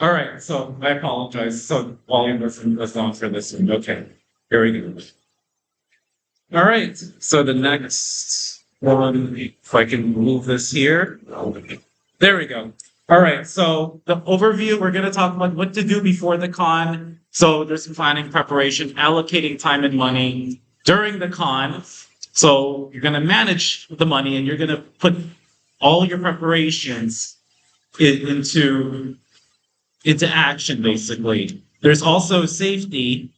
All right, so I apologize. So volume was on for this one. Okay, here we go. All right, so the next one, if I can move this here. There we go. All right, so the overview, we're going to talk about what to do before the con. So there's planning, preparation, allocating time and money during the con. So you're going to manage the money and you're going to put all your preparations into action, basically. There's also safety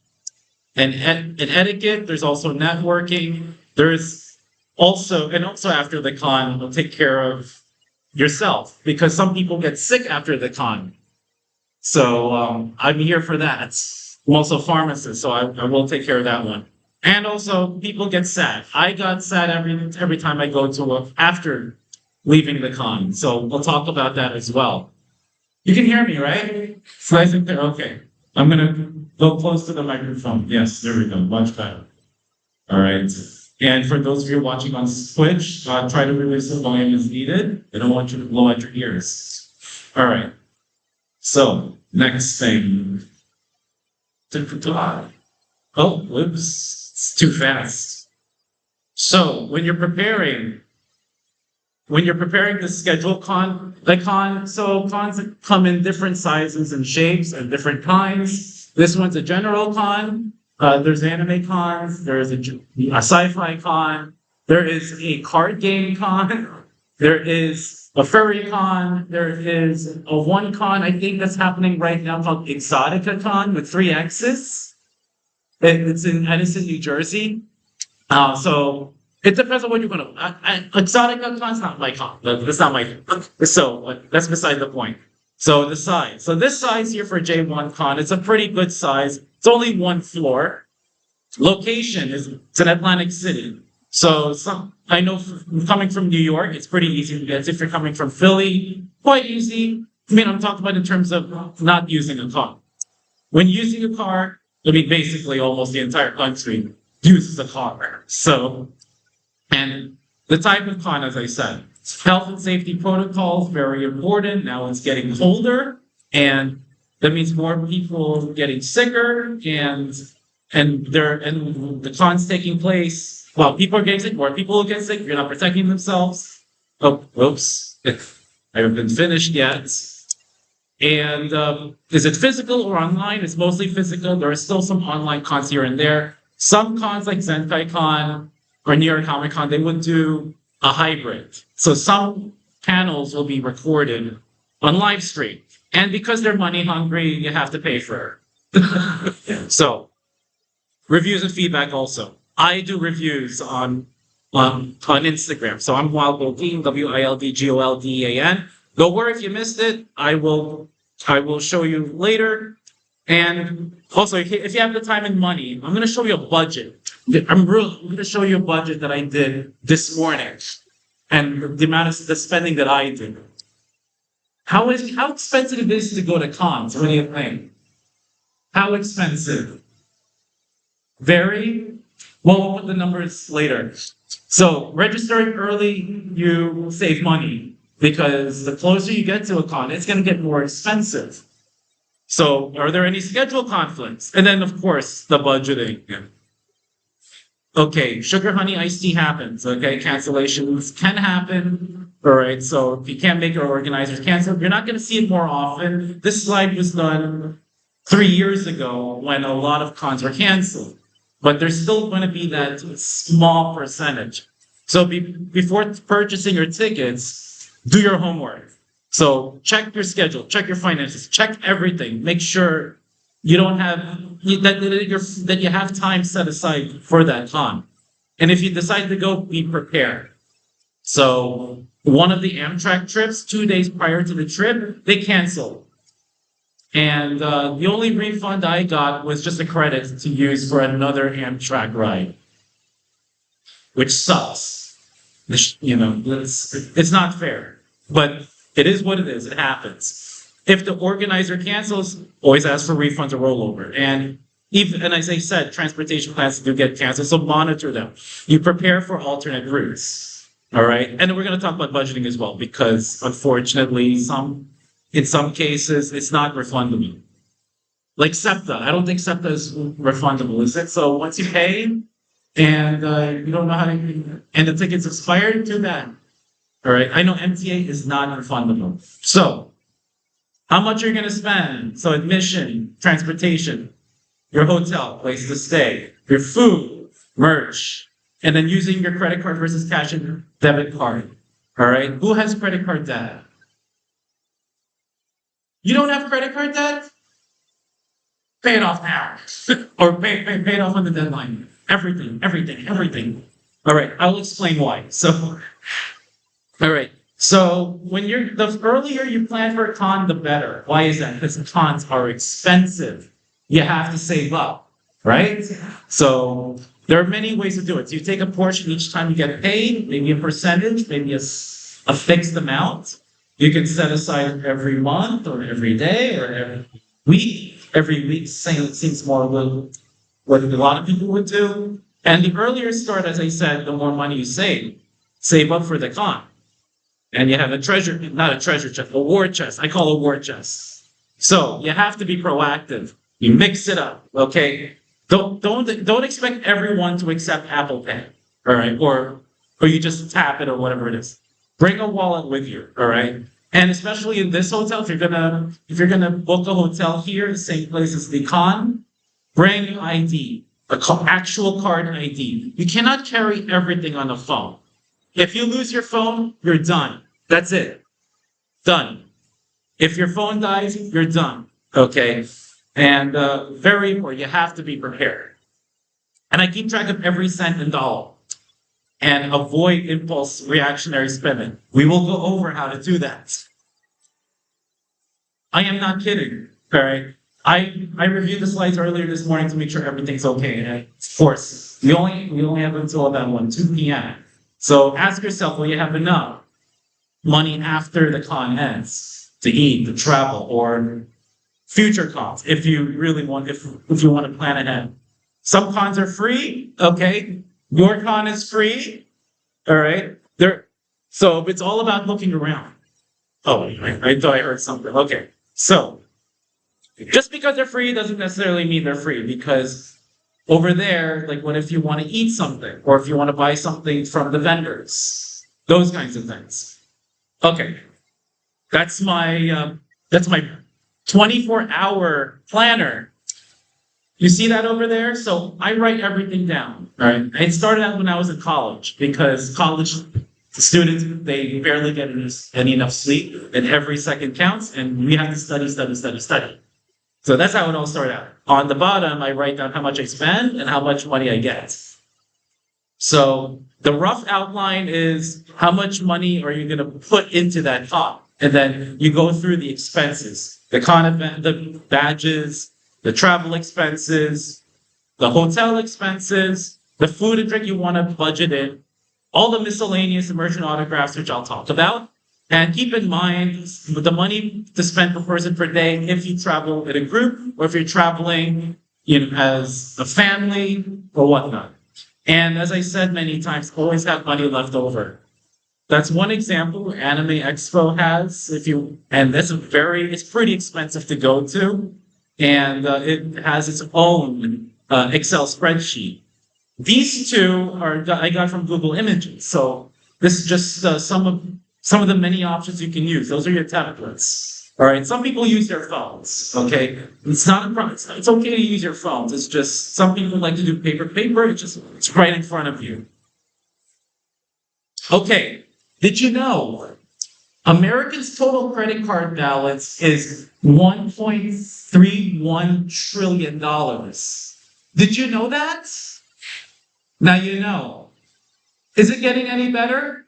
and etiquette. There's also networking. There's also after the con, you'll take care of yourself because some people get sick after the con. So I'm here for that. I'm also a pharmacist, so I will take care of that one. And also, people get sad. I got sad every time I go to work after leaving the con. So we'll talk about that as well. You can hear me, right? So I think okay. I'm gonna go close to the microphone. Yes, there we go. Much better. All right. And for those of you watching on Twitch, try to release the volume as needed. I don't want you to blow out your ears. All right. So next thing. Oh, whoops. It's too fast. So when you're preparing the schedule so cons come in different sizes and shapes and different kinds. This one's a general con. There's anime cons. There is a sci-fi con. There is a card game con. There is a furry con. There is a one con, I think that's happening right now called Exotica Con with 3 X's. It's in Edison, New Jersey. So it depends on what you're going to. Exotica Con's not my con. That's not my. So that's beside the point. So the size. So this size here for J1-Con, it's a pretty good size. It's only 1 floor. Location is it's in Atlantic City. So I know coming from New York, it's pretty easy to get. If you're coming from Philly, quite easy. I mean, I'm talking about in terms of not using a car. When using a car, I mean, basically almost the entire country uses a car. So, and the type of con, as I said, health and safety protocols, very important. Now it's getting colder, and that means more people getting sicker, and the con's taking place. Well, people are getting sick, more people will get sick. You're not protecting themselves. Oh, whoops. I haven't been finished yet. And is it physical or online? It's mostly physical. There are still some online cons here and there. Some cons like Zenkai Con or New York Comic Con, they would do a hybrid. So some panels will be recorded on live stream. And because they're money hungry, you have to pay for it. So reviews and feedback also. I do reviews on Instagram. So I'm Wildgoldan, WILDGOLDEAN. Don't worry if you missed it. I will show you later. And also, if you have the time and money, I'm going to show you a budget. I'm going to show you a budget that I did this morning, and the amount of the spending that I did. How expensive it is to go to cons? What do you think? How expensive? Very. Well, we'll put the numbers later. So registering early, you save money because the closer you get to a con, it's going to get more expensive. So are there any schedule conflicts? And then, of course, the budgeting. Okay, sugar honey iced tea happens. Okay, cancellations can happen. All right, so if you can't make your organizers cancel, you're not going to see it more often. This slide was done 3 years ago when a lot of cons were canceled. But there's still going to be that small percentage. So before purchasing your tickets, do your homework. So check your schedule, check your finances, check everything. Make sure you don't have that you have time set aside for that con. And if you decide to go, be prepared. So one of the Amtrak trips, 2 days prior to the trip, they canceled. And the only refund I got was just a credit to use for another Amtrak ride, which sucks. It's not fair, but it is what it is. It happens. If the organizer cancels, always ask for refunds or rollover. And as I said, transportation plans do get canceled, so monitor them. You prepare for alternate routes. All right, and we're going to talk about budgeting as well, because unfortunately, some In some cases, it's not refundable. Like SEPTA, I don't think SEPTA is refundable, is it? So once you pay and you don't know how to, and the ticket's expired, too bad. All right. I know MTA is not refundable. So how much are you going to spend? So admission, transportation, your hotel, place to stay, your food, merch, and then using your credit card versus cash and debit card. All right. Who has credit card debt? You don't have credit card debt? Pay it off now. Or pay it off on the deadline. Everything. All right. I'll explain why. So, all right. So the earlier you plan for a con, the better. Why is that? Because cons are expensive. You have to save up, right? So there are many ways to do it. So you take a portion each time you get paid, maybe a percentage, maybe a fixed amount. You can set aside every month or every day or every week. Every week seems more what a lot of people would do. And the earlier you start, as I said, the more money you save. Save up for the con. And you have not a treasure chest, a war chest. I call it a war chest. So you have to be proactive. You mix it up, okay? Don't expect everyone to accept Apple Pay, all right? Or you just tap it or whatever it is. Bring a wallet with you, all right? And especially in this hotel, if you're gonna book a hotel here, the same place as the con, bring ID, actual card ID. You cannot carry everything on the phone. If you lose your phone, you're done. That's it. Done. If your phone dies, you're done. Okay? And very important, you have to be prepared. And I keep track of every cent and dollar and avoid impulse reactionary spending. We will go over how to do that. I am not kidding. All right? I reviewed the slides earlier this morning to make sure everything's okay. And of course, we only have until about 2 p.m. So ask yourself, will you have enough money after the con ends to eat, to travel, or future cons if you really want, if you want to plan ahead. Some cons are free, okay? Your con is free, all right? So it's all about looking around. Oh, I thought I heard something. Okay, so just because they're free doesn't necessarily mean they're free, because over there, like what if you want to eat something, or if you want to buy something from the vendors, those kinds of things. Okay, that's my 24-hour planner. You see that over there? So I write everything down. All right. It started out when I was in college, because college students, they barely get any enough sleep, and every second counts, and we have to study. So that's how it all started out. On the bottom, I write down how much I spend and how much money I get. So the rough outline is how much money are you going to put into that pot? And then you go through the expenses, the con event, the badges, the travel expenses, the hotel expenses, the food and drink you want to budget in, all the miscellaneous immersion autographs, which I'll talk about. And keep in mind the money to spend per person per day if you travel in a group, or if you're traveling, as a family or whatnot. And as I said many times, always have money left over. That's one example Anime Expo has. And it's pretty expensive to go to, and it has its own Excel spreadsheet. These two I got from Google Images. So this is just some of the many options you can use. Those are your templates. All right. Some people use their phones. Okay. It's not a problem. It's okay to use your phones. It's just some people like to do paper. It's right in front of you. Okay. Did you know Americans' total credit card balance is $1.31 trillion? Did you know that? Now you know. Is it getting any better?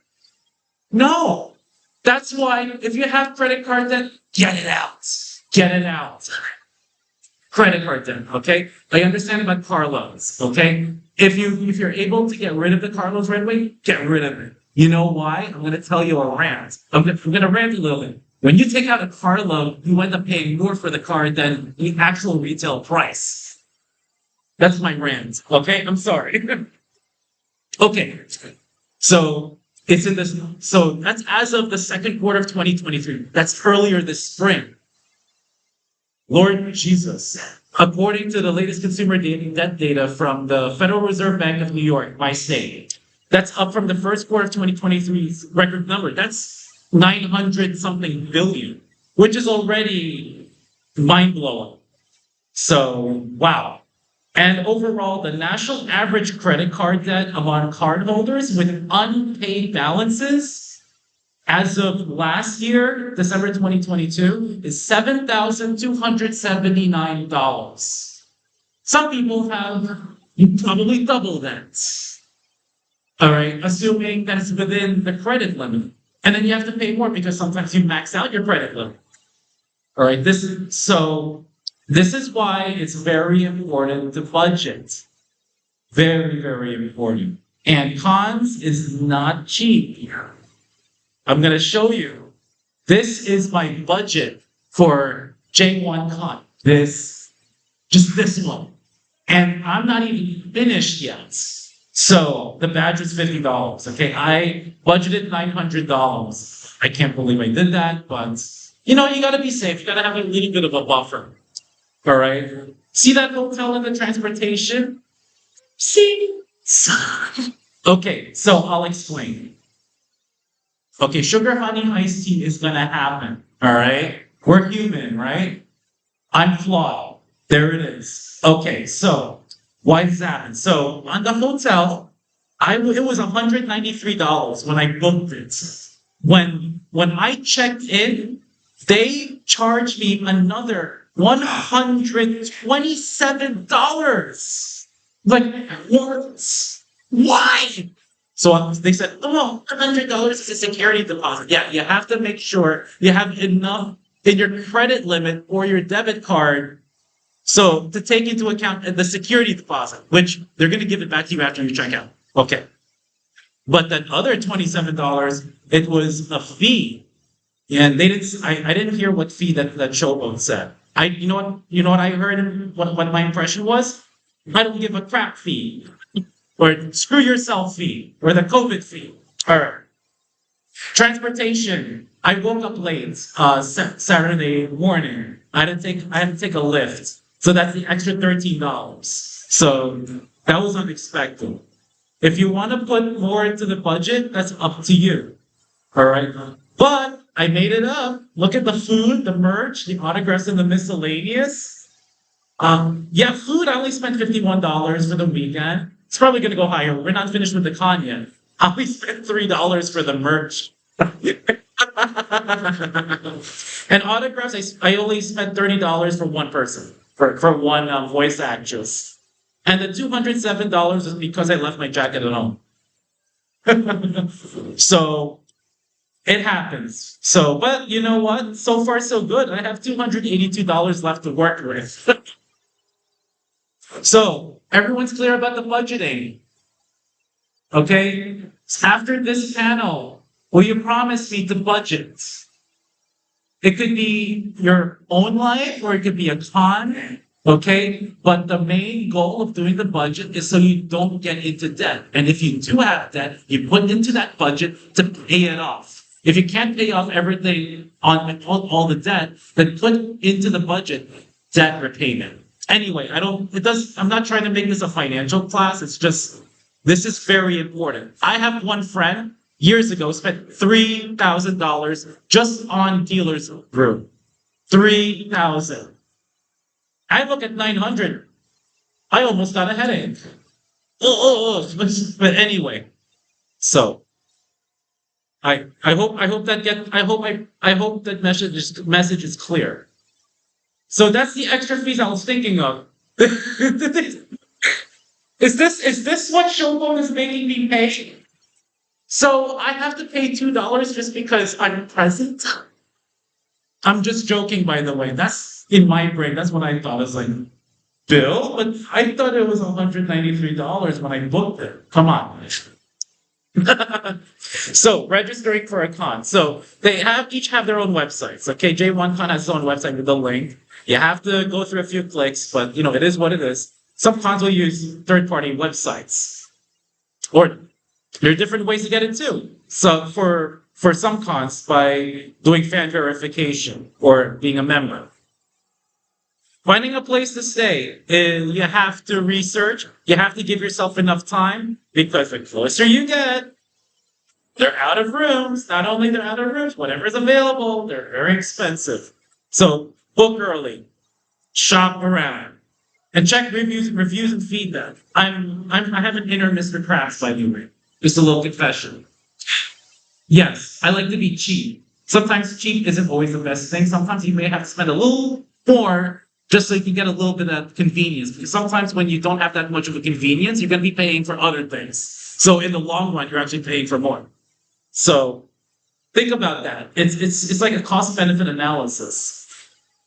No. That's why if you have credit card debt, get it out. Get it out. Credit card debt, okay? I understand about car loans, okay? If you're able to get rid of the car loans right away, get rid of it. You know why? I'm going to tell you a rant. I'm going to rant a little bit. When you take out a car loan, you end up paying more for the car than the actual retail price. That's my rant, okay? I'm sorry. Okay. So It's in this. So that's as of the second quarter of 2023. That's earlier this spring. Lord Jesus. According to the latest consumer debt data from the Federal Reserve Bank of New York, my state, that's up from the first quarter of 2023's record number. That's 900 something billion, which is already mind blowing. So, wow. And overall, the national average credit card debt among cardholders with unpaid balances as of last year, December 2022, is $7,279. Some people have probably double that. All right, assuming that's within the credit limit. And then you have to pay more because sometimes you max out your credit limit. All right, this is why it's very important to budget. Very, very important. And cons is not cheap. I'm going to show you. This is my budget for J1-Con. Just this one. And I'm not even finished yet. So the badge was $50. Okay, I budgeted $900. I can't believe I did that, but you got to be safe. You got to have a little bit of a buffer. All right. See that hotel and the transportation? See? Okay, so I'll explain. Okay, sugar honey iced tea is gonna happen. All right. We're human, right? I'm flawed. There it is. Okay, so why does that happen? So on the hotel, it was $193 when I booked it. When I checked in, they charged me another $127. Like, what? Why? So they said, oh, $100 is a security deposit. Yeah, you have to make sure you have enough in your credit limit or your debit card. So to take into account the security deposit, which they're going to give it back to you after you check out. Okay. But that other $27, it was a fee. And they didn't, I didn't hear what fee that showboat said. You know what I heard, what my impression was? I don't give a crap fee. Or screw yourself fee. Or the COVID fee. All right. Transportation. I woke up late Saturday morning. I had to take a lift. So that's the extra $13. So that was unexpected. If you want to put more into the budget, that's up to you. All right. But I made it up. Look at the food, the merch, the autographs, and the miscellaneous. Food, I only spent $51 for the weekend. It's probably going to go higher. We're not finished with the con yet. I only spent $3 for the merch. And autographs, I only spent $30 for one person, for one voice actress. And the $207 is because I left my jacket at home. So it happens. So, but you know what? So far, so good. I have $282 left to work with. So everyone's clear about the budgeting. Okay? After this panel, will you promise me to budget? It could be your own life or it could be a con. Okay? But the main goal of doing the budget is so you don't get into debt. And if you do have debt, you put into that budget to pay it off. If you can't pay off everything on all the debt, then put into the budget debt repayment. Anyway, I'm not trying to make this a financial class. It's just, this is very important. I have one friend years ago spent $3,000 just on dealer's brew. $3,000. I look at 900. I almost got a headache. But anyway, so I hope that message is clear. So that's the extra fees I was thinking of. Is this what Showbone is making me pay? So I have to pay $2 just because I'm present? I'm just joking, by the way. That's in my brain. That's what I thought. I was like, Bill? But I thought it was $193 when I booked it. Come on. So registering for a con. So they each have their own websites. Okay, J1-Con has its own website with a link. You have to go through a few clicks, but it is what it is. Some cons will use third-party websites or There are different ways to get it too. So for some cons, by doing fan verification or being a member. Finding a place to stay, you have to research. You have to give yourself enough time because the closer you get, they're out of rooms. Not only they're out of rooms, whatever's available, they're very expensive. So book early, shop around, and check reviews and feedback. I have an inner Mr. Krabs, by the way. Just a little confession. Yes, I like to be cheap. Sometimes cheap isn't always the best thing. Sometimes you may have to spend a little more just so you can get a little bit of convenience. Because sometimes when you don't have that much of a convenience, you're going to be paying for other things. So in the long run, you're actually paying for more. So think about that. It's like a cost benefit analysis,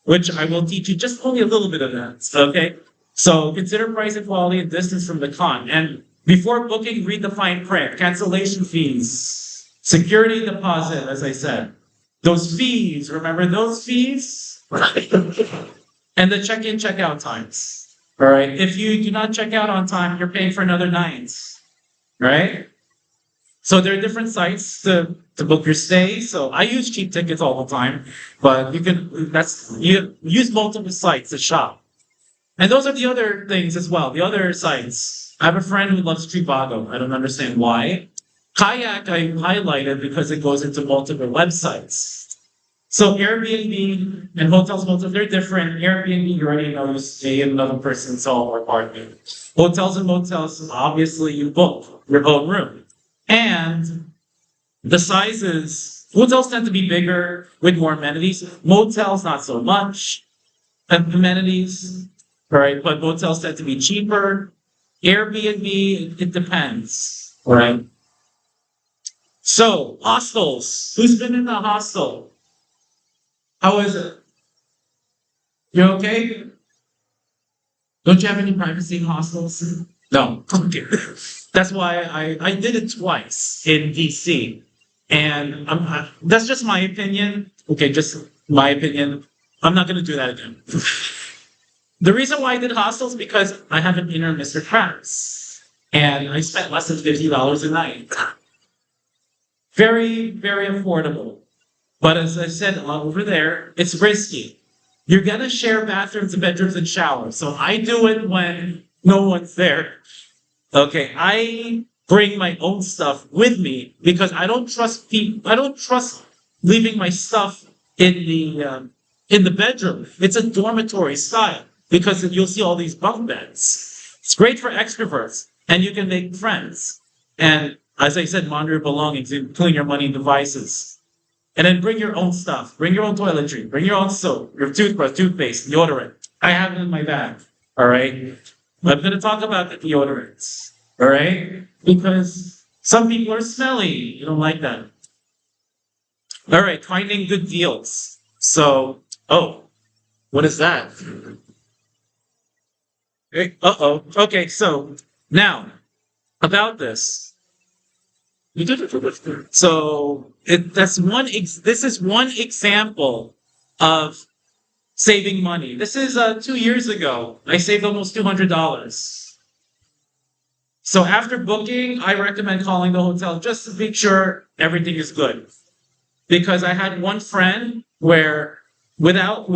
which I will teach you just only a little bit of that. Okay. So consider price and quality and distance from the con. And before booking, read the fine print, cancellation fees, security deposit, as I said. Those fees, remember those fees? And the check-in, check-out times. All right. If you do not check out on time, you're paying for another night. Right? So there are different sites to book your stay. So I use cheap tickets all the time, but you use multiple sites to shop. And those are the other things as well, the other sites. I have a friend who loves Trivago. I don't understand why. Kayak I highlighted because it goes into multiple websites. So Airbnb and motels, they're different. Airbnb, you already know, you stay in another person's home or apartment. Hotels and motels, obviously you book your own room. And the sizes, hotels tend to be bigger with more amenities. Motels, not so much amenities, all right? But motels tend to be cheaper. Airbnb, it depends, all right? So, hostels. Who's been in a hostel? How is it? You okay? Don't you have any privacy in hostels? No. Okay. That's why I did it twice in DC. And that's just my opinion. Okay, just my opinion. I'm not going to do that again. The reason why I did hostels is because I have an inner Mr. Krabs. And I spent less than $50 a night. Very, very affordable. But as I said over there, it's risky. You're going to share bathrooms and bedrooms and showers. So I do it when no one's there. Okay, I bring my own stuff with me because I don't trust people. I don't trust leaving my stuff in the bedroom. It's a dormitory style because you'll see all these bunk beds. It's great for extroverts and you can make friends. And as I said, monitor your belongings, including your money and devices. And then bring your own stuff. Bring your own toiletry. Bring your own soap, your toothbrush, toothpaste, deodorant. I have it in my bag. All right. I'm going to talk about the deodorants. All right. Because some people are smelly. You don't like that. All right. Finding good deals. So, what is that? Uh-oh. Okay. So now about this. So this is one example of saving money. This is 2 years ago. I saved almost $200. So after booking, I recommend calling the hotel just to make sure everything is good. Because I had one friend where without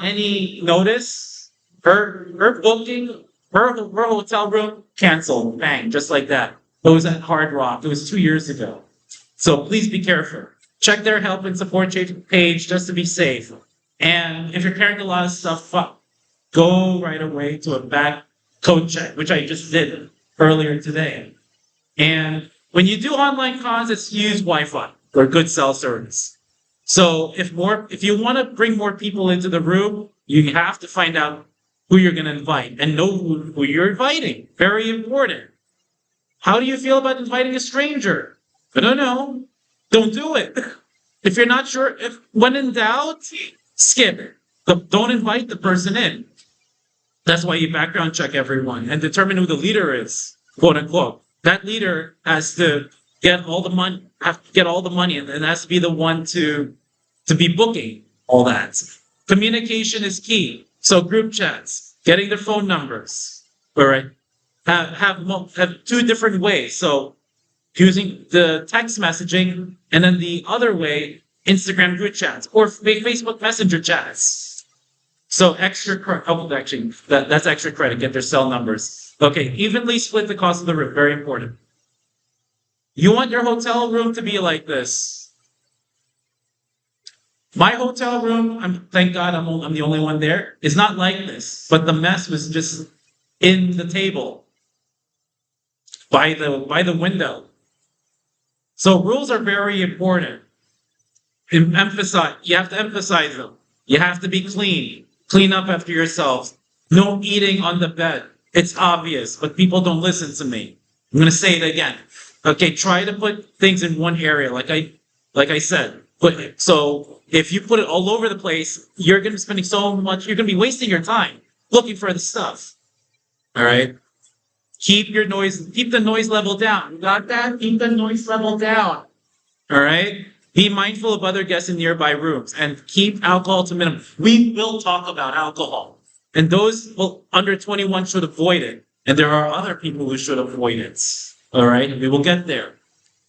any notice, her booking, her hotel room canceled, bang, just like that. It was at Hard Rock. It was 2 years ago. So please be careful. Check their help and support page just to be safe. And if you're carrying a lot of stuff up, go right away to a back code check, which I just did earlier today. And when you do online cons, it's use Wi-Fi or good cell service. So if you want to bring more people into the room, you have to find out who you're going to invite and know who you're inviting. Very important. How do you feel about inviting a stranger? I don't know. Don't do it. If you're not sure, when in doubt, skip it. Don't invite the person in. That's why you background check everyone and determine who the leader is, quote unquote. That leader has to get all the money, and has to be the one to be booking all that. Communication is key. So group chats, getting their phone numbers, all right? Have two different ways. So using the text messaging, and then the other way, Instagram group chats or Facebook Messenger chats. So actually, that's extra credit. Get their cell numbers. Okay, evenly split the cost of the room. Very important. You want your hotel room to be like this. My hotel room, thank God I'm the only one there, is not like this. But the mess was just in the table by the window. So rules are very important. You have to emphasize them. You have to be clean. Clean up after yourselves. No eating on the bed. It's obvious, but people don't listen to me. I'm gonna say it again. Okay, try to put things in one area, like I said. So if you put it all over the place, you're gonna be spending so much. You're gonna be wasting your time looking for the stuff. All right. Keep the noise level down. You got that? Keep the noise level down. All right. Be mindful of other guests in nearby rooms and keep alcohol to minimum. We will talk about alcohol, and those under 21 should avoid it. And there are other people who should avoid it. All right. We will get there.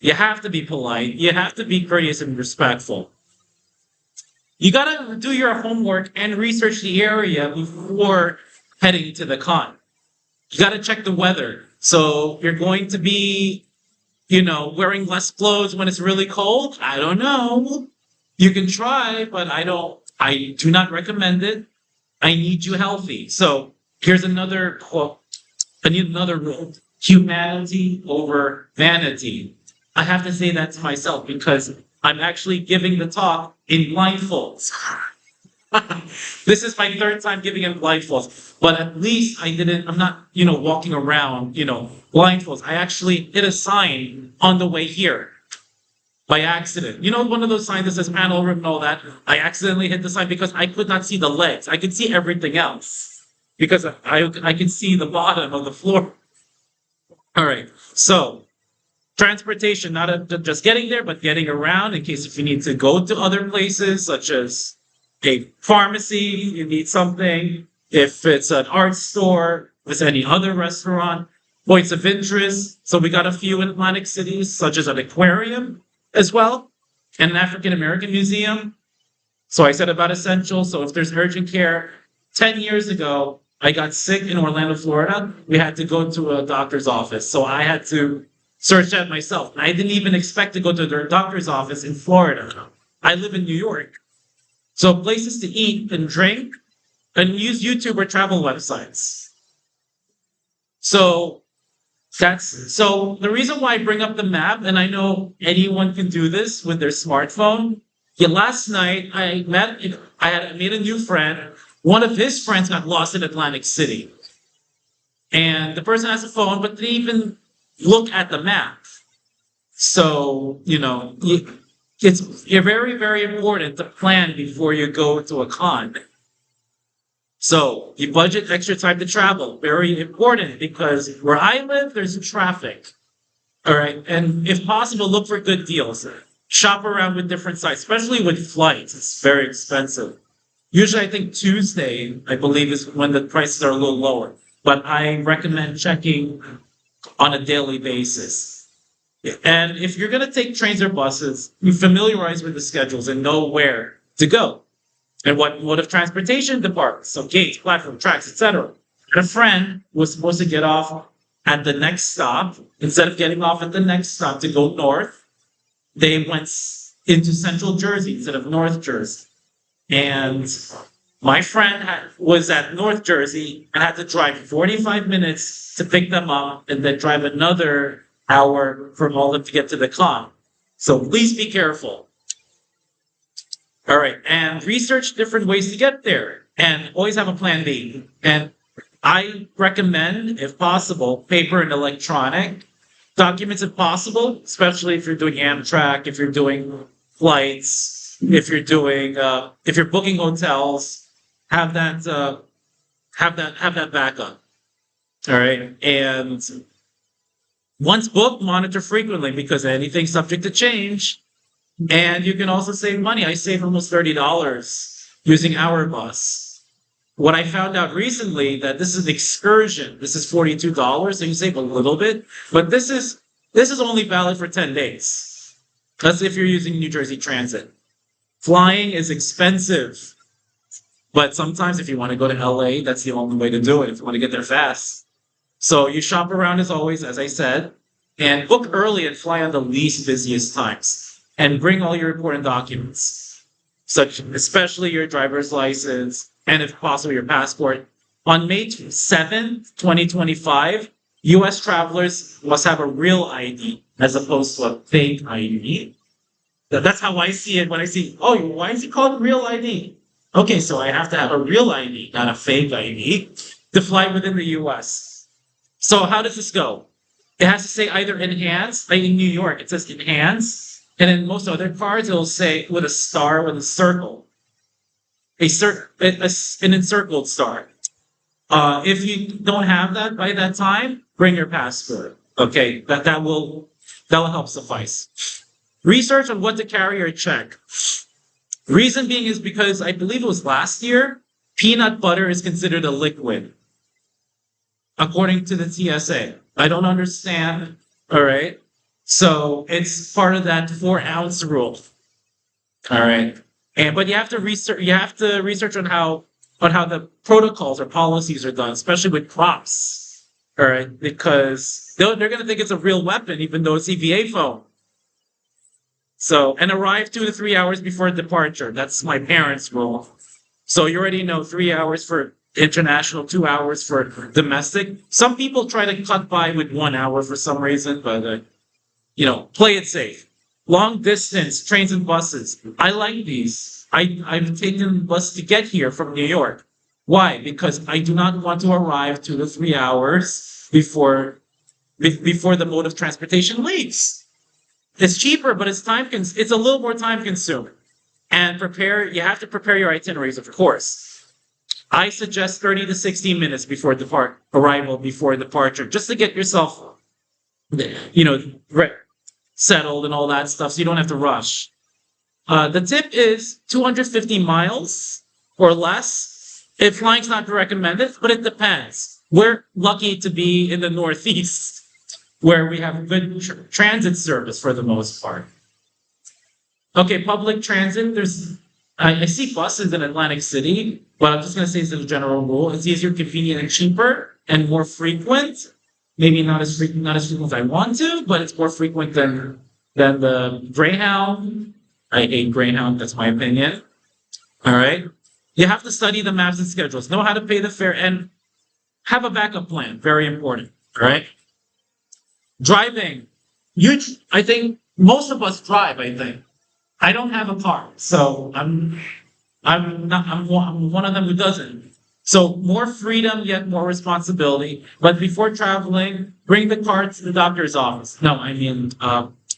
You have to be polite. You have to be courteous and respectful. You got to do your homework and research the area before heading to the con. You got to check the weather. So you're going to be, wearing less clothes when it's really cold. I don't know. You can try, but I do not recommend it. I need you healthy. So here's another quote. I need another rule. Humanity over vanity. I have to say that to myself because I'm actually giving the talk in blindfolds. This is my third time giving him blindfolds, but at least I'm not, walking around, blindfolds. I actually hit a sign on the way here by accident. One of those signs that says panel room and all that. I accidentally hit the sign because I could not see the legs. I could see everything else because I could see the bottom of the floor. All right. So transportation, not just getting there, but getting around in case if you need to go to other places such as a pharmacy, you need something, if it's an art store, if it's any other restaurant, points of interest. So we got a few in Atlantic cities, such as an aquarium as well, and an African American museum. So I said about essential. So if there's urgent care, 10 years ago, I got sick in Orlando, Florida. We had to go to a doctor's office. So I had to search that myself. I didn't even expect to go to the doctor's office in Florida. I live in New York. So places to eat and drink and use YouTube or travel websites. So the reason why I bring up the map, and I know anyone can do this with their smartphone. Yeah, last night I made a new friend. One of his friends got lost in Atlantic City. And the person has a phone, but didn't even look at the map. So, it's very, very important to plan before you go to a con. So you budget extra time to travel. Very important because where I live, there's traffic. All right. And if possible, look for good deals. Shop around with different sites, especially with flights. It's very expensive. Usually I think Tuesday, I believe, is when the prices are a little lower. But I recommend checking on a daily basis. And if you're going to take trains or buses, you familiarize with the schedules and know where to go. And what mode of transportation departments, so gates, platform, tracks, etc. And a friend was supposed to get off at the next stop. Instead of getting off at the next stop to go north, they went into Central Jersey instead of North Jersey. And my friend was at North Jersey and had to drive 45 minutes to pick them up and then drive another hour from all of them to get to the con. So please be careful. All right. And research different ways to get there. And always have a plan B. And I recommend, if possible, paper and electronic documents if possible, especially if you're doing Amtrak, if you're doing flights, if you're booking hotels, have that backup. All right. And once booked, monitor frequently because anything's subject to change. And you can also save money. I saved almost $30 using Our Bus. What I found out recently that this is an excursion. This is $42, so you save a little bit. But this is This is only valid for 10 days. That's if you're using New Jersey Transit. Flying is expensive, but sometimes if you want to go to LA, that's the only way to do it if you want to get there fast. So you shop around as always, as I said, and book early and fly on the least busiest times. And bring all your important documents, such especially your driver's license and if possible your passport. On May 7th, 2025, US travelers must have a real ID as opposed to a fake ID. That's how I see it when I see, oh, why is it called real ID? Okay, so I have to have a real ID, not a fake ID, to fly within the US. So how does this go? It has to say either enhanced, like in New York, it says enhanced, and in most other cards, it'll say with a star with a circle, an encircled star. If you don't have that by that time, bring your passport. Okay, that will help suffice. Research on what to carry or check. Reason being is because I believe it was last year, peanut butter is considered a liquid, according to the TSA. I don't understand. All right. So it's part of that 4-ounce rule. All right. But you have to research on how the protocols or policies are done, especially with crops. All right, because they're gonna think it's a real weapon, even though it's EVA foam. So, and arrive 2 to 3 hours before departure. That's my parents' rule. So you already know 3 hours for international, 2 hours for domestic. Some people try to cut by with 1 hour for some reason, but play it safe. Long distance trains and buses. I like these. I've taken the bus to get here from New York. Why? Because I do not want to arrive 2 to 3 hours before the mode of transportation leaves. It's cheaper, but it's a little more time consuming. And you have to prepare your itineraries, of course. I suggest 30 to 60 minutes before before departure, just to get yourself, settled and all that stuff, so you don't have to rush. The tip is 250 miles or less. If flying's not recommended, but it depends. We're lucky to be in the Northeast, where we have good transit service for the most part. Okay, public transit. I see buses in Atlantic City, but I'm just going to say as a general rule, it's easier, convenient, and cheaper, and more frequent. Maybe not as frequent as I want to, but it's more frequent than the Greyhound. I hate Greyhound. That's my opinion. All right. You have to study the maps and schedules, know how to pay the fare, and have a backup plan. Very important. All right. Driving. I think most of us drive. I think I don't have a car, so I'm one of them who doesn't. So more freedom, yet more responsibility. But before traveling, bring the car to the doctor's office. No, I mean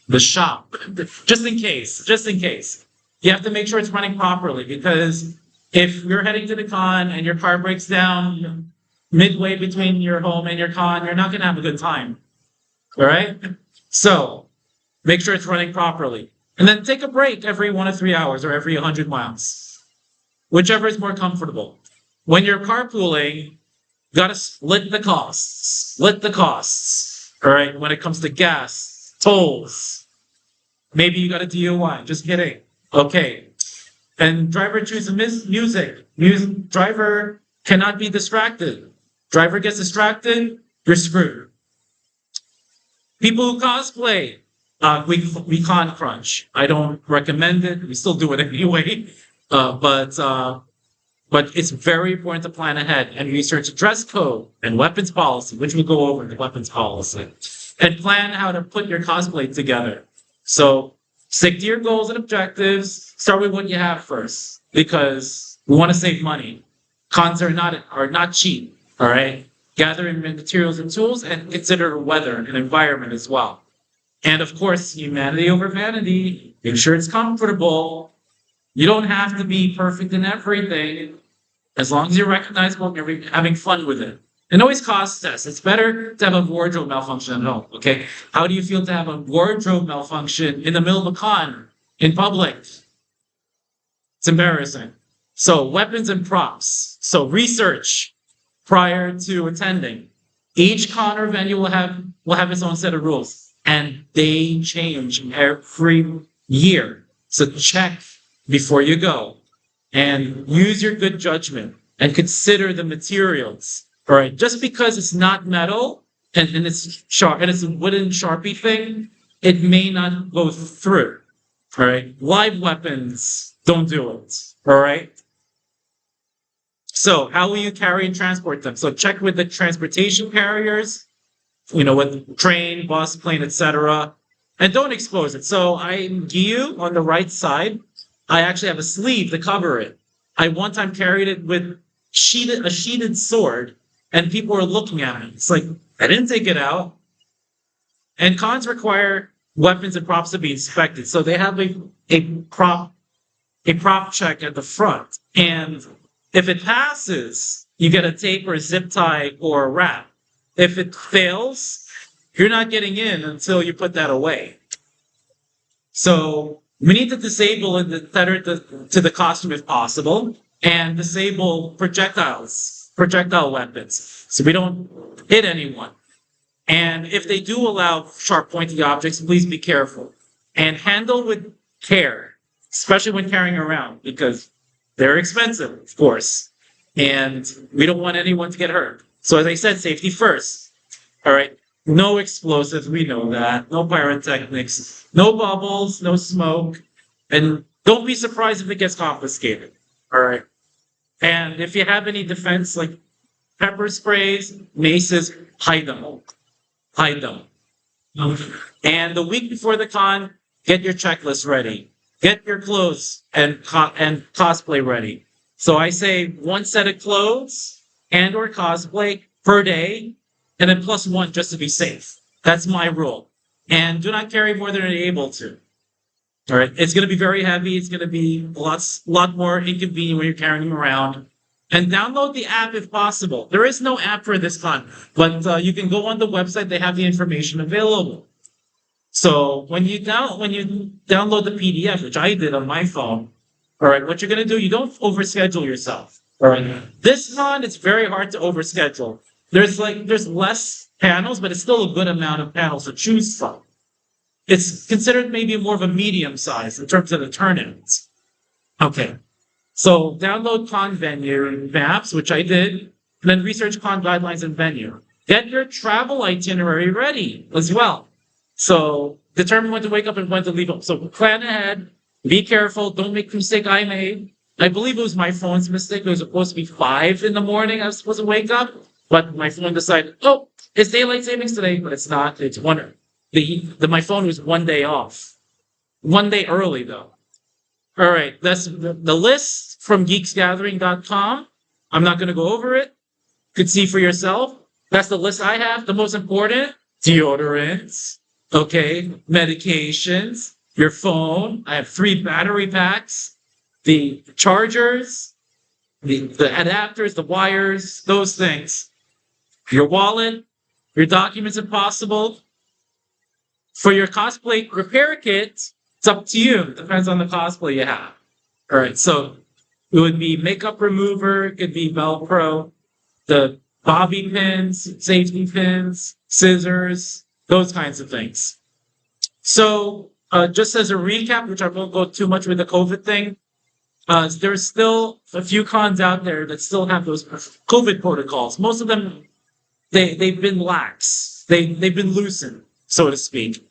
the shop, just in case. You have to make sure it's running properly, because if you're heading to the con and your car breaks down midway between your home and your con, you're not going to have a good time. All right? So make sure it's running properly. And then take a break every 1 to 3 hours or every 100 miles, whichever is more comfortable. When you're carpooling, you got to split the costs. All right? When it comes to gas, tolls, maybe you got a DUI. Just kidding. Okay. And driver chooses music. Driver cannot be distracted. Driver gets distracted, you're screwed. People who cosplay, we con crunch. I don't recommend it. We still do it anyway. But it's very important to plan ahead and research dress code and weapons policy, which we'll go over the weapons policy, and plan how to put your cosplay together. So stick to your goals and objectives. Start with what you have first, because we want to save money. Cons are not cheap. All right. Gather in materials and tools, and consider weather and environment as well. And of course, humanity over vanity. Make sure it's comfortable. You don't have to be perfect in everything, as long as you're recognizable and you're having fun with it. And always cost test. It's better to have a wardrobe malfunction at home. Okay. How do you feel to have a wardrobe malfunction in the middle of a con in public? It's embarrassing. So weapons and props. So research prior to attending. Each con or venue will have its own set of rules. and they change every year. So check before you go and use your good judgment and consider the materials. All right. Just because it's not metal and it's sharp and it's a wooden Sharpie thing, it may not go through. All right. Live weapons, don't do it. All right. So how will you carry and transport them? So check with the transportation carriers, with train, bus, plane, etc. And don't expose it. So in GIU on the right side, I actually have a sleeve to cover it. I one time carried it with a sheatheded sword, and people were looking at me. It's like, I didn't take it out. And cons require weapons and props to be inspected. So they have a prop check at the front. And if it passes, you get a tape or a zip tie or a wrap. If it fails, you're not getting in until you put that away. So we need to disable and tether to the costume if possible, and disable projectile weapons, so we don't hit anyone. And if they do allow sharp pointy objects, please be careful and handle with care, especially when carrying around, because they're expensive, of course, and we don't want anyone to get hurt. So as I said, safety first. All right. No explosives, we know that. No pyrotechnics, no bubbles, no smoke, and don't be surprised if it gets confiscated. All right. And if you have any defense like pepper sprays, maces, hide them. Hide them. And the week before the con, get your checklist ready. Get your clothes and cosplay ready. So I say one set of clothes and or cosplay per day, and then plus one just to be safe. That's my rule. And do not carry more than you're able to. All right. It's going to be very heavy. It's going to be a lot more inconvenient when you're carrying them around. And download the app if possible. There is no app for this con, but you can go on the website. They have the information available. So when you download the PDF, which I did on my phone, all right, what you're going to do, you don't overschedule yourself. All right. This con, it's very hard to overschedule. There's less panels, but it's still a good amount of panels to choose from. It's considered maybe more of a medium size in terms of the turnouts. Okay. So download con venue maps, which I did, and then research con guidelines and venue. Get your travel itinerary ready as well. So determine when to wake up and when to leave. So plan ahead, be careful, don't make the mistake I made. I believe it was my phone's mistake. It was supposed to be 5 a.m. I was supposed to wake up, but my phone decided, oh, it's daylight savings today, but it's not. It's one. My phone was 1 day off. 1 day early though. All right, that's the list from geeksgathering.com. I'm not going to go over it. You could see for yourself. That's the list I have. The most important, deodorants, okay, medications, your phone. I have 3 battery packs, the chargers, the adapters, the wires, those things. Your wallet, your documents if possible. For your cosplay repair kit, it's up to you. It depends on the cosplay you have. All right, so it would be makeup remover, it could be Velcro, the bobby pins, safety pins, scissors, those kinds of things. So just as a recap, which I won't go too much with the COVID thing, there's still a few cons out there that still have those COVID protocols. Most of them, they've been lax. They've been loosened, so to speak.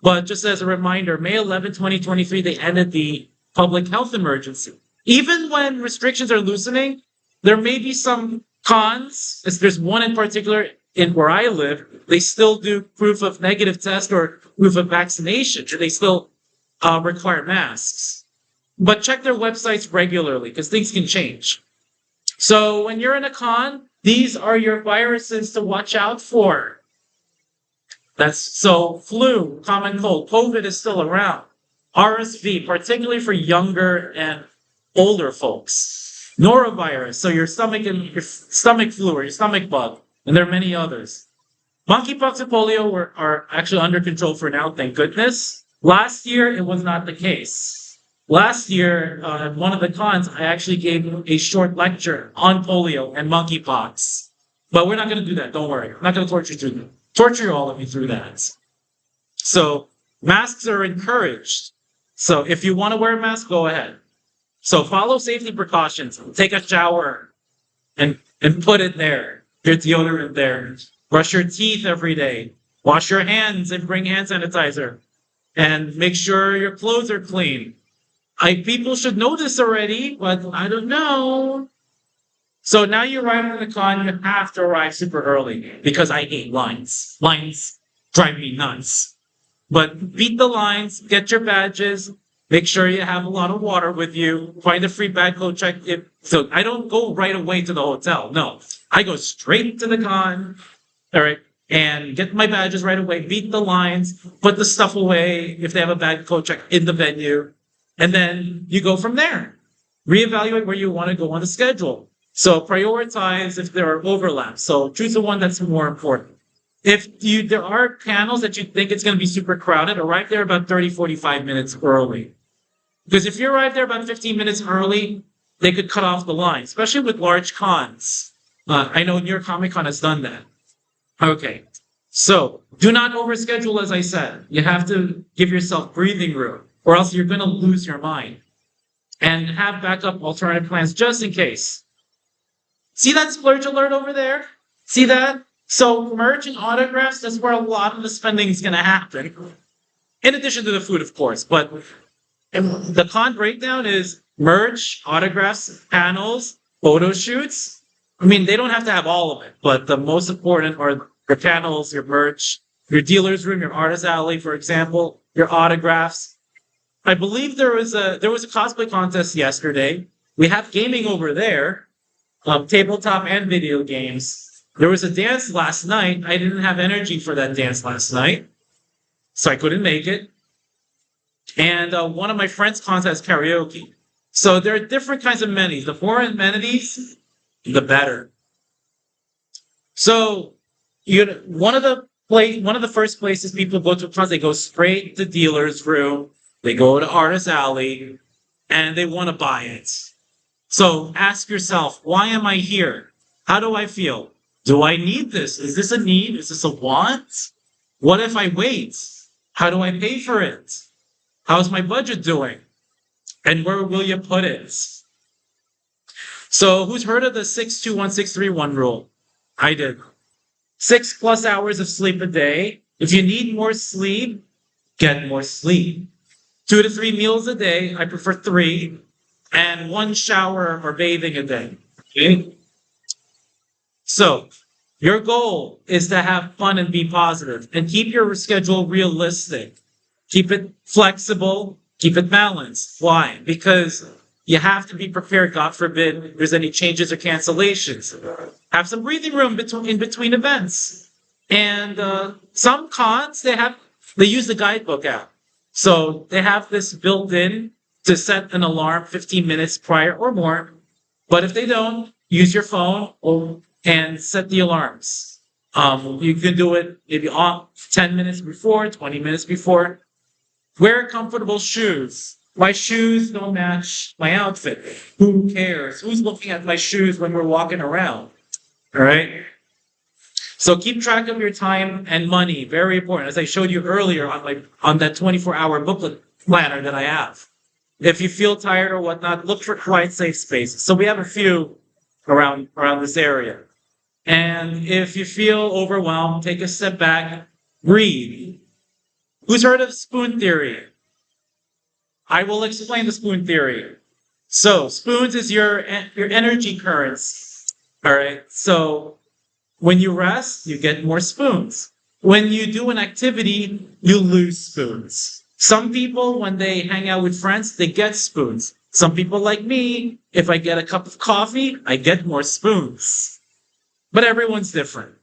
But just as a reminder, May 11, 2023, they ended the public health emergency. Even when restrictions are loosening, there may be some cons. There's one in particular in where I live. They still do proof of negative test or proof of vaccination. They still require masks. But check their websites regularly because things can change. So when you're in a con, these are your viruses to watch out for. So flu, common cold, COVID is still around. RSV, particularly for younger and older folks. Norovirus, so your stomach flu or your stomach bug, and there are many others. Monkeypox and polio are actually under control for now, thank goodness. Last year, it was not the case. Last year, at one of the cons, I actually gave a short lecture on polio and monkeypox. But we're not going to do that, don't worry. I'm not going to torture all of you through that. So masks are encouraged. So if you want to wear a mask, go ahead. So follow safety precautions. Take a shower and put it there. Your deodorant there. Brush your teeth every day. Wash your hands and bring hand sanitizer. And make sure your clothes are clean. People should know this already, but I don't know. So now you arrive at the con, you have to arrive super early because I hate lines. Lines drive me nuts. But beat the lines, get your badges, make sure you have a lot of water with you, find a free bag, go check it. So I don't go right away to the hotel. No, I go straight to the con, all right, and get my badges right away, beat the lines, put the stuff away. If they have a bag, go check in the venue. And then you go from there. Reevaluate where you want to go on the schedule. So prioritize if there are overlaps. So choose the one that's more important. If there are panels that you think it's going to be super crowded, arrive there about 30, 45 minutes early. Because if you arrive there about 15 minutes early, they could cut off the line, especially with large cons. I know New York Comic Con has done that. Okay. So do not overschedule, as I said. You have to give yourself breathing room, or else you're going to lose your mind. And have backup alternative plans just in case. See that splurge alert over there? See that? So merch and autographs, that's where a lot of the spending is going to happen. In addition to the food, of course. But the con breakdown is merch, autographs, panels, photo shoots. I mean, they don't have to have all of it, but the most important are your panels, your merch, your dealer's room, your artist alley, for example, your autographs. I believe there was a cosplay contest yesterday. We have gaming over there, tabletop and video games. There was a dance last night. I didn't have energy for that dance last night, so I couldn't make it. And one of my friends' cons has karaoke. So there are different kinds of amenities. The more amenities, the better. So one of the first places people go to cons, they go straight to dealer's room. They go to artist alley, and they want to buy it. So ask yourself, why am I here? How do I feel? Do I need this? Is this a need? Is this a want? What if I wait? How do I pay for it? How's my budget doing? And where will you put it? So who's heard of the 6-2-1-6-3-1 rule? I did. 6+ hours of sleep a day. If you need more sleep, get more sleep. 2 to 3 meals a day. I prefer 3. And 1 shower or bathing a day. Okay? So, your goal is to have fun and be positive and keep your schedule realistic. Keep it flexible, keep it balanced. Why? Because you have to be prepared, God forbid, if there's any changes or cancellations. Have some breathing room in between events. And some cons, they use the guidebook app. So they have this built in to set an alarm 15 minutes prior or more. But if they don't, use your phone and set the alarms. You can do it maybe 10 minutes before, 20 minutes before. Wear comfortable shoes. My shoes don't match my outfit. Who cares? Who's looking at my shoes when we're walking around? All right? So keep track of your time and money. Very important. As I showed you earlier on that 24-hour booklet planner that I have. If you feel tired or whatnot, look for quiet, safe spaces. So we have a few around this area. And if you feel overwhelmed, take a step back, breathe. Who's heard of spoon theory? I will explain the spoon theory. So spoons is your energy currents. All right. So when you rest, you get more spoons. When you do an activity, you lose spoons. Some people, when they hang out with friends, they get spoons. Some people like me, if I get a cup of coffee, I get more spoons. But everyone's different.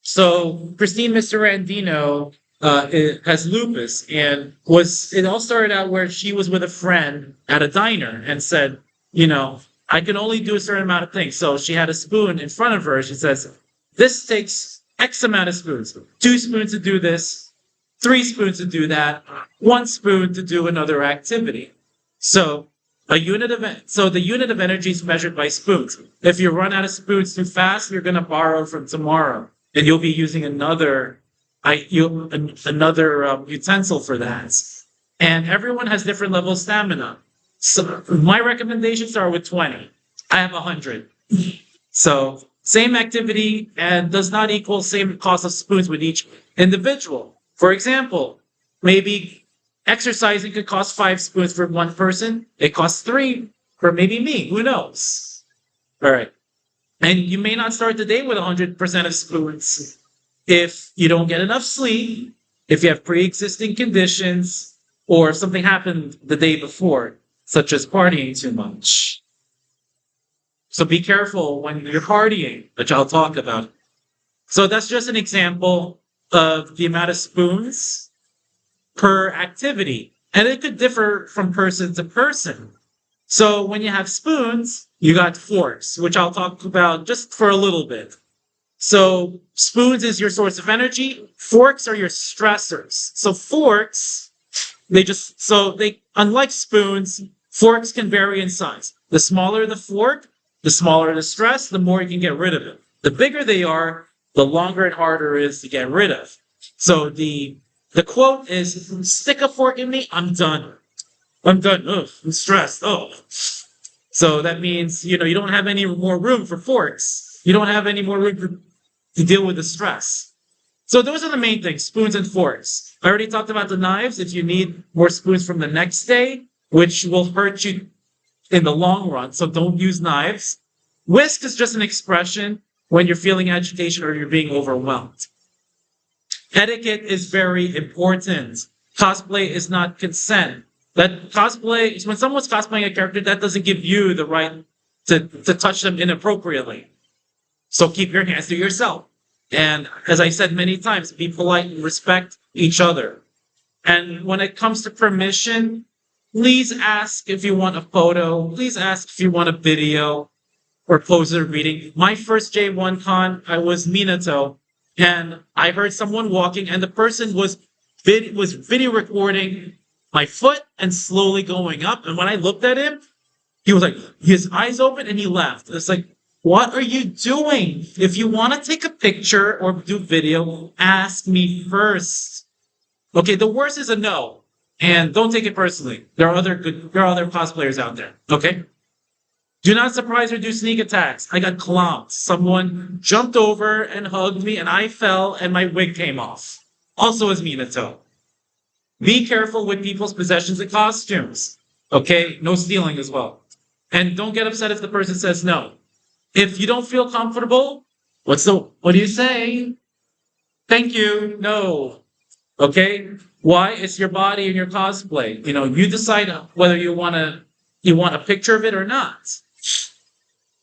So Christine Miserandino has lupus, and it all started out where she was with a friend at a diner and said, I can only do a certain amount of things. So she had a spoon in front of her. She says, this takes X amount of spoons. 2 spoons to do this, 3 spoons to do that, 1 spoon to do another activity. So the unit of energy is measured by spoons. If you run out of spoons too fast, you're going to borrow from tomorrow, and you'll be using another another utensil for that. And everyone has different level of stamina. So my recommendations are with 20. I have 100. So same activity and does not equal same cost of spoons with each individual. For example, maybe exercising could cost 5 spoons for one person. It costs 3 for maybe me. Who knows? All right. And you may not start the day with 100% of spoons if you don't get enough sleep, if you have pre-existing conditions, or if something happened the day before, such as partying too much. So be careful when you're partying, which I'll talk about. So that's just an example of the amount of spoons per activity. And it could differ from person to person. So when you have spoons, you got forks, which I'll talk about just for a little bit. So spoons is your source of energy. Forks are your stressors. So forks, unlike spoons, forks can vary in size. The smaller the fork, the smaller the stress, the more you can get rid of it. The bigger they are, the longer and harder it is to get rid of. So the quote is, stick a fork in me, I'm done. I'm done. Ugh, I'm stressed. Oh. So that means, you don't have any more room for forks. You don't have any more room to deal with the stress. So those are the main things, spoons and forks. I already talked about the knives. If you need more spoons from the next day, which will hurt you in the long run, so don't use knives. Whisk is just an expression when you're feeling agitation or you're being overwhelmed. Etiquette is very important. Cosplay is not consent. That cosplay, when someone's cosplaying a character, that doesn't give you the right to touch them inappropriately. So keep your hands to yourself. And as I said many times, be polite and respect each other. And when it comes to permission, please ask if you want a photo. Please ask if you want a video or poster reading. My first J1-Con, I was Minato, and I heard someone walking, and the person was video recording my foot and slowly going up. And when I looked at him, he was like, his eyes open, and he left. It's like, what are you doing? If you want to take a picture or do video, ask me first. Okay, the worst is a no. And don't take it personally. There are other cosplayers out there. Okay? Do not surprise or do sneak attacks. I got clowned. Someone jumped over and hugged me, and I fell, and my wig came off. Also as Minato. Be careful with people's possessions and costumes. Okay? No stealing as well. And don't get upset if the person says no. If you don't feel comfortable, what do you say? Thank you. No. Okay? Why? It's your body and your cosplay. You decide whether you want a picture of it or not.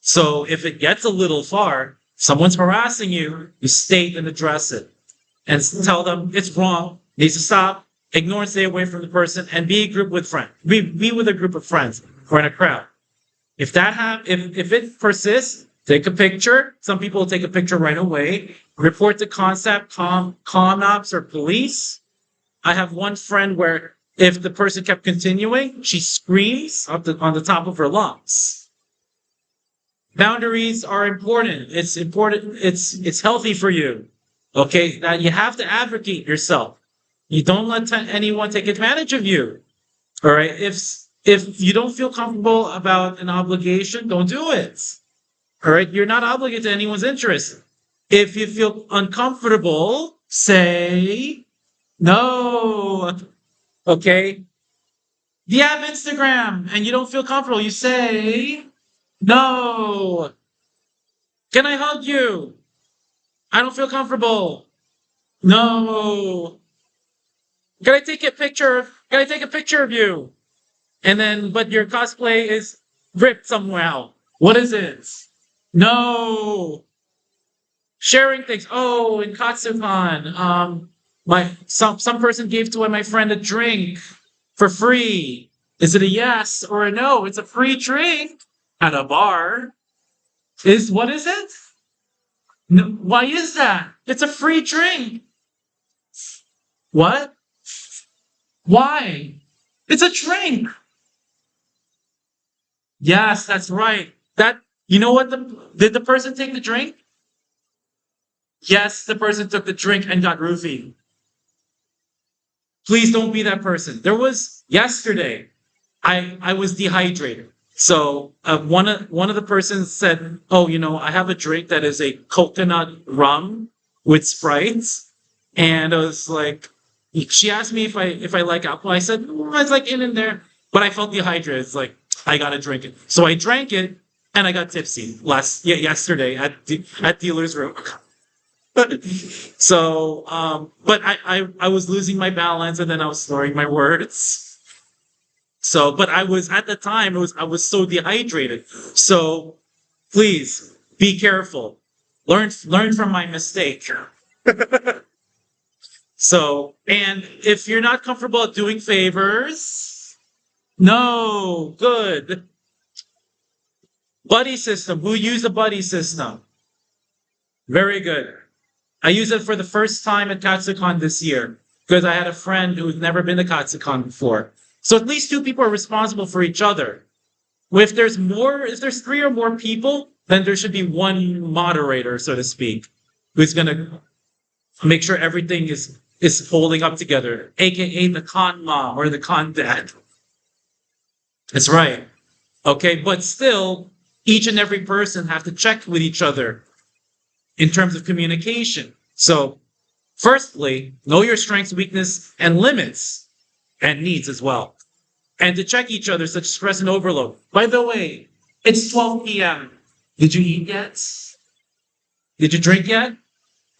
So if it gets a little far, someone's harassing you, you state and address it. And tell them it's wrong, needs to stop, ignore and stay away from the person, and be a group with friends. Be with a group of friends or in a crowd. If it persists, take a picture. Some people will take a picture right away. Report to concept, ops, or police. I have one friend where if the person kept continuing, she screams on the top of her lungs. Boundaries are important. It's important. It's healthy for you. Okay, now you have to advocate yourself. You don't let anyone take advantage of you. All right. If you don't feel comfortable about an obligation, don't do it. All right. You're not obligated to anyone's interest. If you feel uncomfortable, say no. Okay. If you have Instagram and you don't feel comfortable, you say no. Can I hug you? I don't feel comfortable. No. Can I take a picture? Can I take a picture of you? And then, but your cosplay is ripped somehow. What is it? No. Sharing things. Oh, in Katsucon, some person gave to my friend a drink for free. Is it a yes or a no? It's a free drink at a bar. What is it? No, why is that? It's a free drink. What? Why? It's a drink. Yes, that's right. You know what? Did the person take the drink? Yes, the person took the drink and got roofied. Please don't be that person. There was yesterday. I was dehydrated. So one of the persons said, "Oh, I have a drink that is a coconut rum with Sprite," and I was like, she asked me if I like alcohol. I said, I was like in there, but I felt dehydrated. It's like I gotta drink it. So I drank it, and I got tipsy yesterday at dealer's room. So, but I was losing my balance, and then I was slurring my words. So, but I was at the time, I was so dehydrated. So please be careful. Learn from my mistake. So, and if you're not comfortable doing favors, no, good. Buddy system. Who used the buddy system? Very good. I used it for the first time at Katsucon this year because I had a friend who's never been to Katsucon before. So at least two people are responsible for each other. If there's three or more people, then there should be one moderator, so to speak, who's gonna make sure everything is holding up together, aka the con mom or the con dad. That's right. Okay, but still, each and every person have to check with each other in terms of communication. So, firstly, know your strengths, weakness, and limits, and needs as well. And to check each other, such stress and overload. By the way, it's 12 p.m. Did you eat yet? Did you drink yet?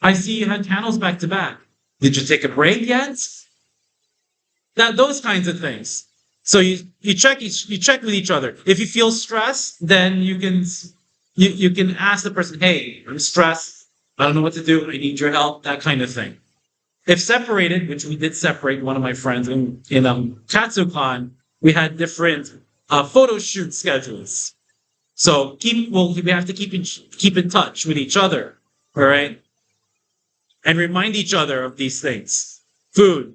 I see you had panels back to back. Did you take a break yet? Those kinds of things. So you check with each other. If you feel stressed, then you can ask the person, "Hey, I'm stressed. I don't know what to do. I need your help." That kind of thing. If separated, which we did separate one of my friends in Katsucon, we had different photo shoot schedules. So we have to keep in touch with each other, all right, and remind each other of these things: food,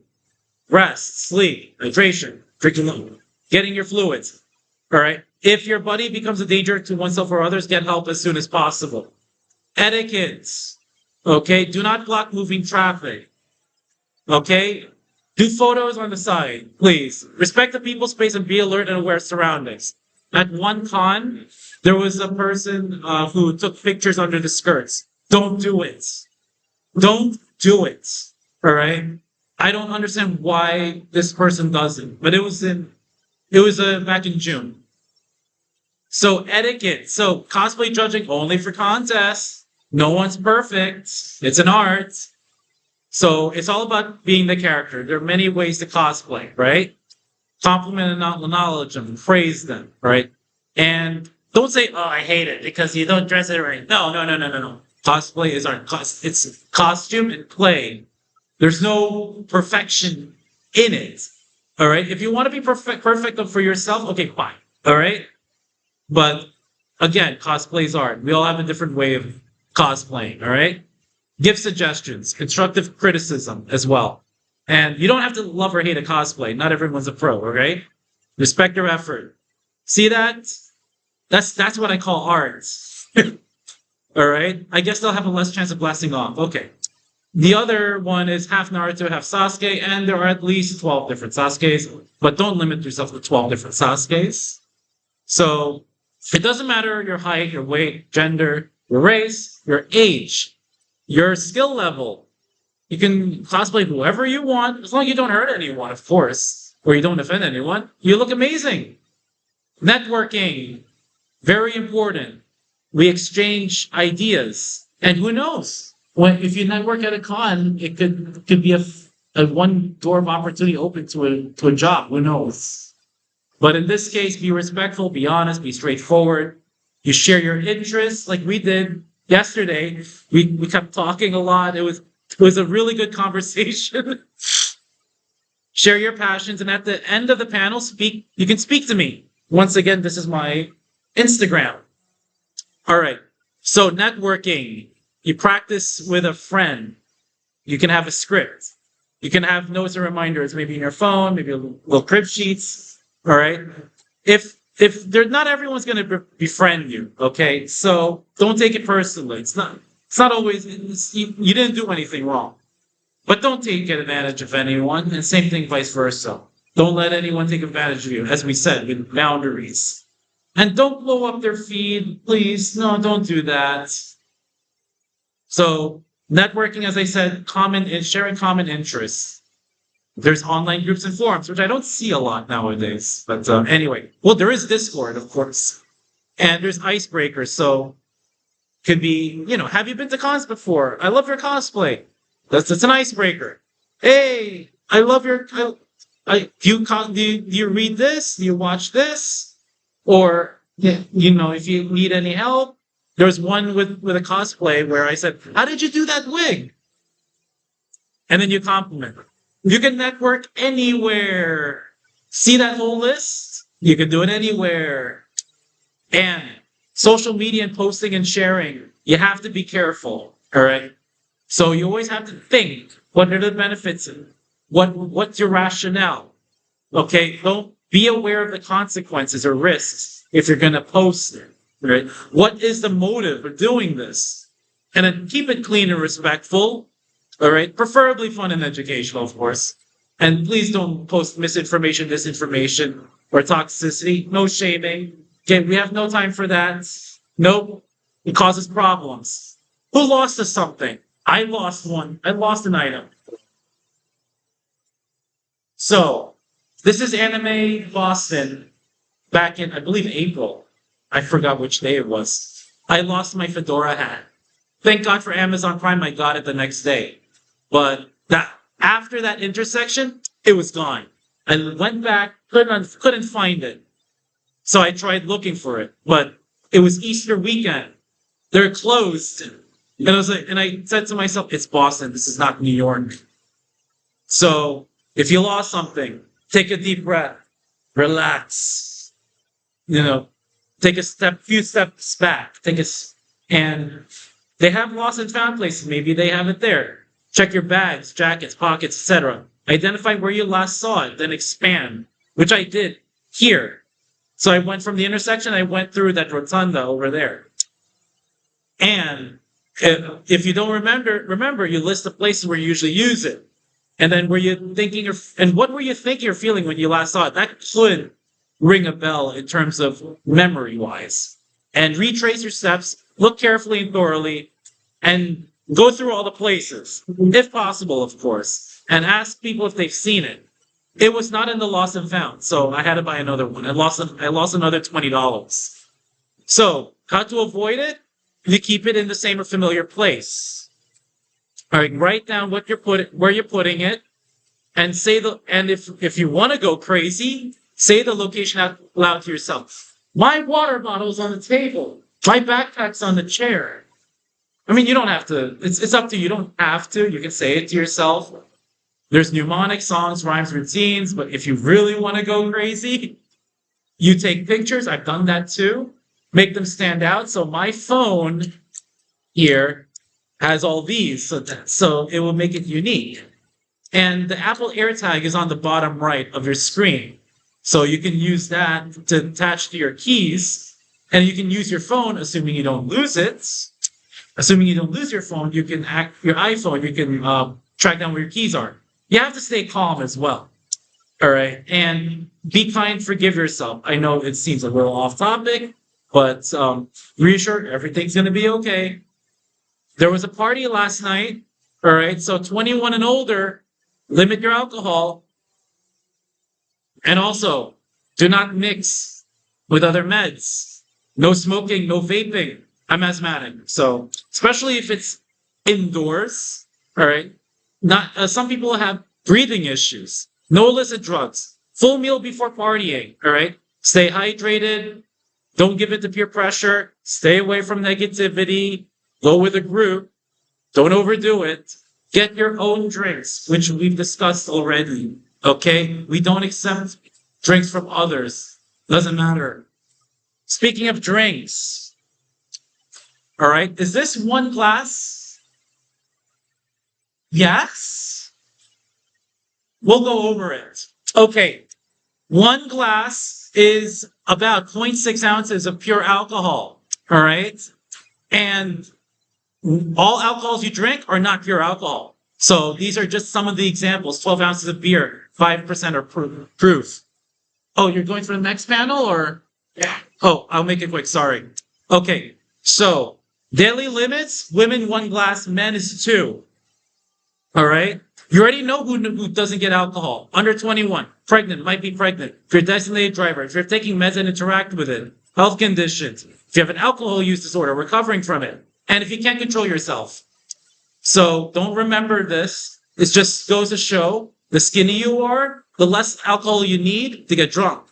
rest, sleep, hydration, drinking water, getting your fluids. All right. If your buddy becomes a danger to oneself or others, get help as soon as possible. Etiquette. Okay. Do not block moving traffic. Okay. Do photos on the side, please. Respect the people's space and be alert and aware of surroundings. At one con, there was a person who took pictures under the skirts. Don't do it. Don't do it. All right. I don't understand why this person doesn't, but it was back in June. So etiquette. So cosplay judging only for contests. No one's perfect. It's an art. So it's all about being the character. There are many ways to cosplay, right? Compliment and acknowledge them, praise them, right? And don't say, "Oh, I hate it because you don't dress it right." No, no, no, no, no, no. Cosplay is art. It's costume and play. There's no perfection in it. All right. If you want to be perfect for yourself, okay, fine. All right. But again, cosplay is art. We all have a different way of cosplaying. All right. Give suggestions, constructive criticism as well. And you don't have to love or hate a cosplay. Not everyone's a pro. All right. Respect their effort. See that? That's what I call art. All right. I guess they'll have a less chance of blasting off. Okay. The other one is half Naruto, half Sasuke, and there are at least 12 different Sasukes, but don't limit yourself to 12 different Sasukes. So it doesn't matter your height, your weight, gender, your race, your age, your skill level. You can cosplay whoever you want, as long as you don't hurt anyone, of course, or you don't offend anyone. You look amazing. Networking, very important. We exchange ideas, and who knows? If you network at a con, it could be a one door of opportunity open to a job. Who knows? But in this case, be respectful, be honest, be straightforward. You share your interests, like we did yesterday. We kept talking a lot. It was a really good conversation. Share your passions, and at the end of the panel, speak. You can speak to me. Once again, this is my Instagram. All right. So networking. You practice with a friend. You can have a script. You can have notes and reminders, maybe in your phone, maybe little crib sheets. All right. If not everyone's going to befriend you. Okay. So don't take it personally. It's not always, you didn't do anything wrong. But don't take advantage of anyone, and same thing vice versa. Don't let anyone take advantage of you, as we said, with boundaries. And don't blow up their feed, please. No, don't do that. So networking, as I said, common is sharing common interests. There's online groups and forums, which I don't see a lot nowadays. But anyway, well, there is Discord, of course, and there's icebreakers. So could be, have you been to cons before? I love your cosplay. That's an icebreaker. Hey, I love your. Do you read this? Do you watch this? Or if you need any help, there was one with a cosplay where I said, "How did you do that wig?" And then you compliment. You can network anywhere. See that whole list? You can do it anywhere. And social media and posting and sharing, you have to be careful. All right. So you always have to think, what are the benefits? What's your rationale? Okay, don't be aware of the consequences or risks if you're going to post it. Right? What is the motive of doing this? And then keep it clean and respectful. All right, preferably fun and educational, of course. And please don't post misinformation, disinformation, or toxicity. No shaming. Okay, we have no time for that. Nope, it causes problems. Who lost us something? I lost one. I lost an item. So, this is Anime Boston back in, I believe, April. I forgot which day it was. I lost my fedora hat. Thank God for Amazon Prime, I got it the next day. But after that intersection, it was gone. I went back, couldn't find it. So I tried looking for it, but it was Easter weekend. They're closed. And I said to myself, it's Boston. This is not New York. So if you lost something, take a deep breath, relax, take few steps back, and they have lost and found places. Maybe they have it there. Check your bags, jackets, pockets, etc. Identify where you last saw it, then expand, which I did here. So I went from the intersection, I went through that rotunda over there. And if you don't remember, you list the places where you usually use it. And then what were you thinking or feeling when you last saw it? That could ring a bell in terms of memory-wise. And retrace your steps, look carefully and thoroughly, and go through all the places, if possible, of course, and ask people if they've seen it. It was not in the lost and found, so I had to buy another one. I lost another $20. So, how to avoid it? You keep it in the same or familiar place. All right, write down where you're putting it, and if you want to go crazy, say the location out loud to yourself. My water bottle's on the table. My backpack's on the chair. I mean, you don't have to. It's up to you. You don't have to. You can say it to yourself. There's mnemonic songs, rhymes, routines, but if you really want to go crazy, you take pictures. I've done that too. Make them stand out. So my phone here has all these, so it will make it unique. And the Apple AirTag is on the bottom right of your screen. So you can use that to attach to your keys, and you can use your phone, assuming you don't lose it. Assuming you don't lose your phone, your iPhone, you can track down where your keys are. You have to stay calm as well. All right. And be kind, forgive yourself. I know it seems a little off topic, but reassure everything's going to be okay. There was a party last night. All right. So 21 and older, limit your alcohol. And also, do not mix with other meds. No smoking, no vaping. I'm asthmatic, so especially if it's indoors, all right? Not some people have breathing issues. No illicit drugs. Full meal before partying, all right? Stay hydrated. Don't give it to peer pressure. Stay away from negativity. Go with a group. Don't overdo it. Get your own drinks, which we've discussed already, okay? We don't accept drinks from others. Doesn't matter. Speaking of drinks, all right, is this one glass? Yes? We'll go over it. Okay, one glass is about 0.6 ounces of pure alcohol, all right? And all alcohols you drink are not pure alcohol. So these are just some of the examples. 12 ounces of beer, 5% are proof. Oh, you're going for the next panel or? Yeah. Oh, I'll make it quick. Sorry. Okay. So daily limits, women 1 glass, men is 2. All right. You already know who doesn't get alcohol. Under 21, pregnant, might be pregnant. If you're a designated driver, if you're taking meds and interact with it, health conditions, if you have an alcohol use disorder, recovering from it, and if you can't control yourself. So don't remember this. It just goes to show the skinny you are, the less alcohol you need to get drunk.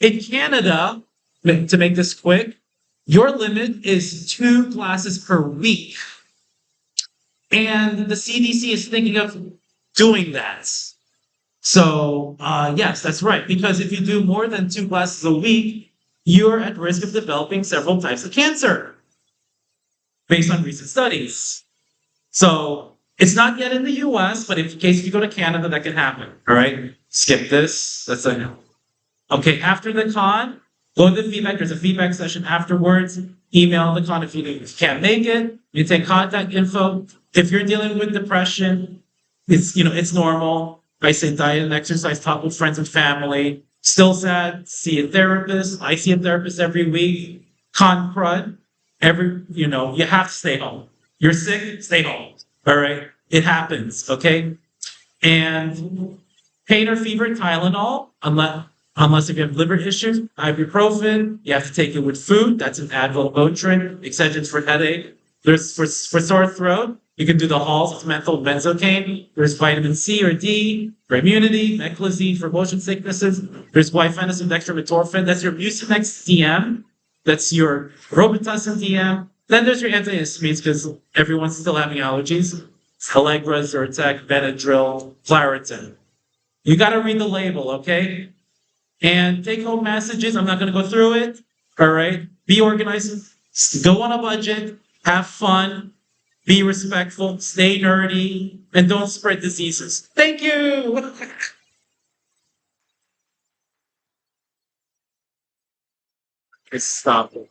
In Canada, to make this quick, your limit is 2 glasses per week. And the CDC is thinking of doing that. So, yes, that's right. Because if you do more than 2 glasses a week, you're at risk of developing several types of cancer based on recent studies. So, it's not yet in the US, but in case you go to Canada, that can happen. All right. Skip this. That's a no. Okay. After the con, go to the feedback. There's a feedback session afterwards. Email the con if you can't make it. You take contact info. If you're dealing with depression, it's normal. I say diet and exercise, talk with friends and family. Still sad, see a therapist. I see a therapist every week. Con crud. You have to stay home. You're sick, stay home. All right. It happens. Okay. And pain or fever, Tylenol, unless if you have liver issues, ibuprofen, you have to take it with food. That's an Advil, Motrin, extensions for headache. There's for sore throat, you can do the Halls with menthol benzocaine. There's vitamin C or D for immunity, meclizine for motion sicknesses. There's guaifenesin, dextromethorphan. That's your Mucinex DM. That's your Robitussin DM. Then there's your antihistamines because everyone's still having allergies. Allegra, Zyrtec, Benadryl, Claritin. You got to read the label, okay? And take-home messages. I'm not going to go through it. All right. Be organized. Go on a budget. Have fun. Be respectful. Stay nerdy. And don't spread diseases. Thank you. Stop it.